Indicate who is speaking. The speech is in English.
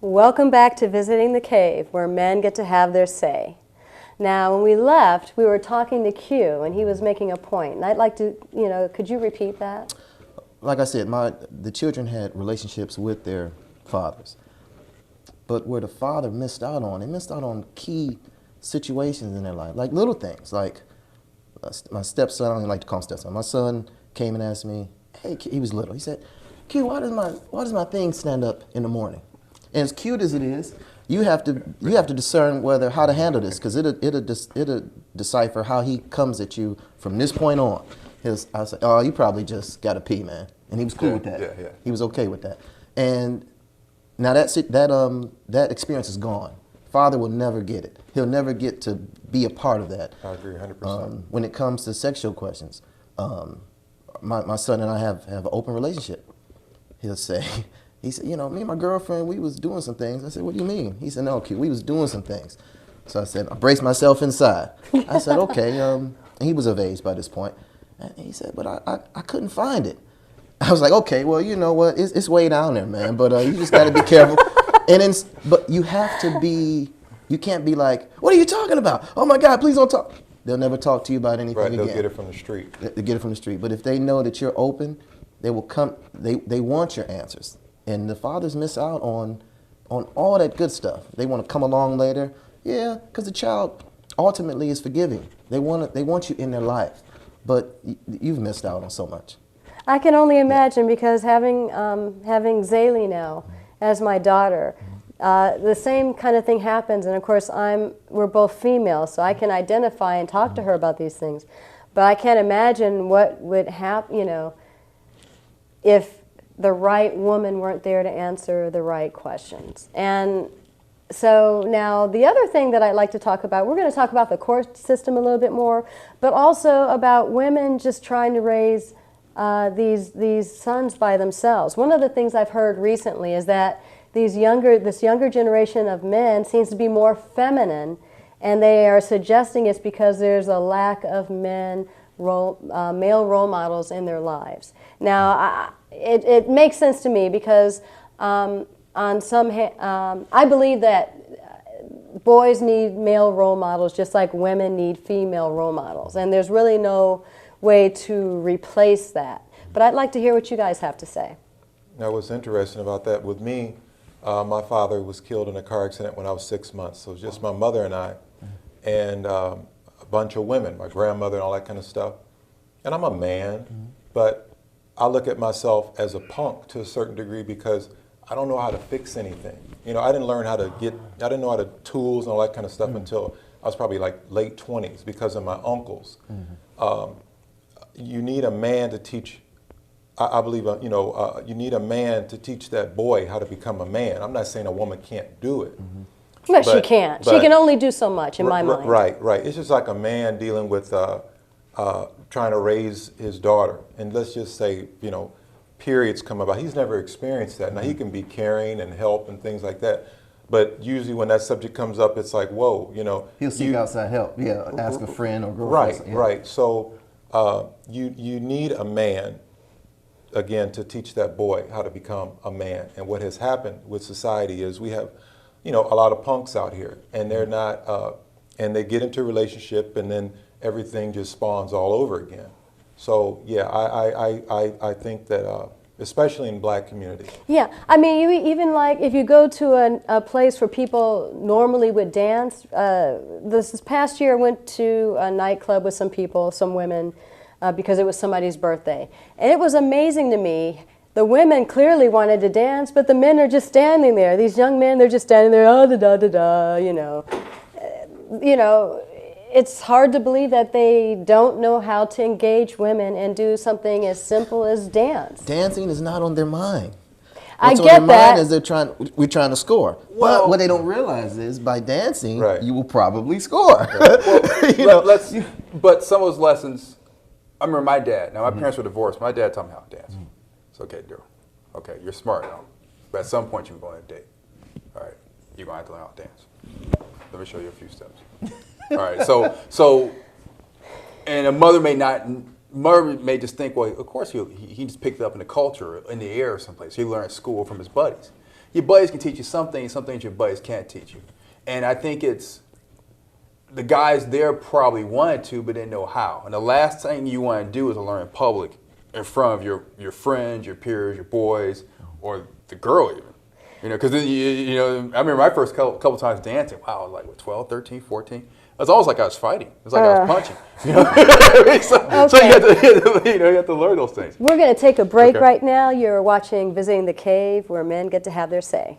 Speaker 1: Welcome back to Visiting the Cave, where men get to have their say. Now, when we left, we were talking to Q, and he was making a point. And I'd like to, could you repeat that?
Speaker 2: Like I said, the children had relationships with their fathers. But where the father missed out on, he missed out on key situations in their life, like little things, like my stepson, I don't even like to call him stepson. My son came and asked me, hey, he was little. He said, Q, why does my thing stand up in the morning? And as cute as it is, you have to discern how to handle this, because it'll decipher how he comes at you from this point on. I said, oh, you probably just got to pee, man, and he was cool with that.
Speaker 3: Yeah.
Speaker 2: He was okay with that. And now that experience is gone. Father will never get it. He'll never get to be a part of that.
Speaker 3: I agree 100%.
Speaker 2: When it comes to sexual questions, my son and I have an open relationship. He said, me and my girlfriend, we was doing some things. I said, what do you mean? He said, no, Q, we was doing some things. So I said, I braced myself inside. I said, okay. And he was of age by this point. And he said, but I couldn't find it. I was like, okay, well, you know what? It's way down there, man. But you just got to be careful. But you have to be. You can't be like, what are you talking about? Oh my God, please don't talk. They'll never talk to you about anything again.
Speaker 3: Right, they'll get it from the street.
Speaker 2: They get it from the street. But if they know that you're open, they will come. They want your answers. And the fathers miss out on all that good stuff. They want to come along later. Yeah, because the child ultimately is forgiving. They want you in their life. But you've missed out on so much.
Speaker 1: I can only imagine, because having Zaylee now as my daughter, the same kind of thing happens. And of course, we're both female, so I can identify and talk to her about these things. But I can't imagine what would happen, if the right woman weren't there to answer the right questions. And so now the other thing that I'd like to talk about, we're going to talk about the court system a little bit more, but also about women just trying to raise these sons by themselves. One of the things I've heard recently is that this younger generation of men seems to be more feminine, and they are suggesting it's because there's a lack of male role models in their lives. Now, it makes sense to me, because I believe that boys need male role models just like women need female role models, and there's really no way to replace that. But I'd like to hear what you guys have to say.
Speaker 3: Now, what's interesting about that, with me, my father was killed in a car accident when I was 6 months. So it was just my mother and I, and a bunch of women, my grandmother and all that kind of stuff. And I'm a man, but I look at myself as a punk to a certain degree, because I don't know how to fix anything. I didn't learn how to I didn't know how to tools and all that kind of stuff until I was probably like late 20s, because of my uncles. You need a man to teach, I believe, you need a man to teach that boy how to become a man. I'm not saying a woman can't do it.
Speaker 1: But she can't. She can only do so much, in my mind.
Speaker 3: Right. It's just like a man dealing with trying to raise his daughter. And let's just say, periods come about. He's never experienced that. Now, he can be caring and help and things like that. But usually when that subject comes up, it's like, whoa,
Speaker 2: He'll seek outside help. Yeah, ask a friend or girlfriend.
Speaker 3: Right. So you need a man, again, to teach that boy how to become a man. And what has happened with society is we have, a lot of punks out here, and they're not, and they get into a relationship, and then everything just spawns all over again. So yeah, I think that especially in black community.
Speaker 1: Yeah, I mean, you even like if you go to a place where people normally would dance. This past year, I went to a nightclub with some people, some women, because it was somebody's birthday, and it was amazing to me. The women clearly wanted to dance, but the men are just standing there. These young men, they're just standing there, oh, da da da, It's hard to believe that they don't know how to engage women and do something as simple as dance.
Speaker 2: Dancing is not on their mind.
Speaker 1: What's
Speaker 2: I
Speaker 1: get
Speaker 2: on their
Speaker 1: that.
Speaker 2: mind is we're trying to score.
Speaker 3: Well,
Speaker 2: but what they don't realize is by dancing,
Speaker 3: right,
Speaker 2: you will probably score.
Speaker 4: But some of those lessons, I remember my dad. Now, my parents were divorced. My dad taught me how to dance. It's okay, Daryl. Okay, you're smart now. But at some point, you're going to date. All right, you're going to have to learn how to dance. Let me show you a few steps. All right, so, and a mother may just think, well, of course he just picked it up in the culture, in the air or someplace. He learned at school from his buddies. your buddies can teach you some things your buddies can't teach you. And I think it's the guys there probably wanted to, but didn't know how. And the last thing you want to do is to learn in public in front of your friends, your peers, your boys, or the girl even. You know, because then, you know, I remember my first couple times dancing, wow, I was like, what, 12, 13, 14? It was almost like I was fighting. It was like I was punching. You know? So you have to learn those things.
Speaker 1: We're going to take a break
Speaker 4: Okay.
Speaker 1: right now. You're watching Visiting the Cave, where men get to have their say.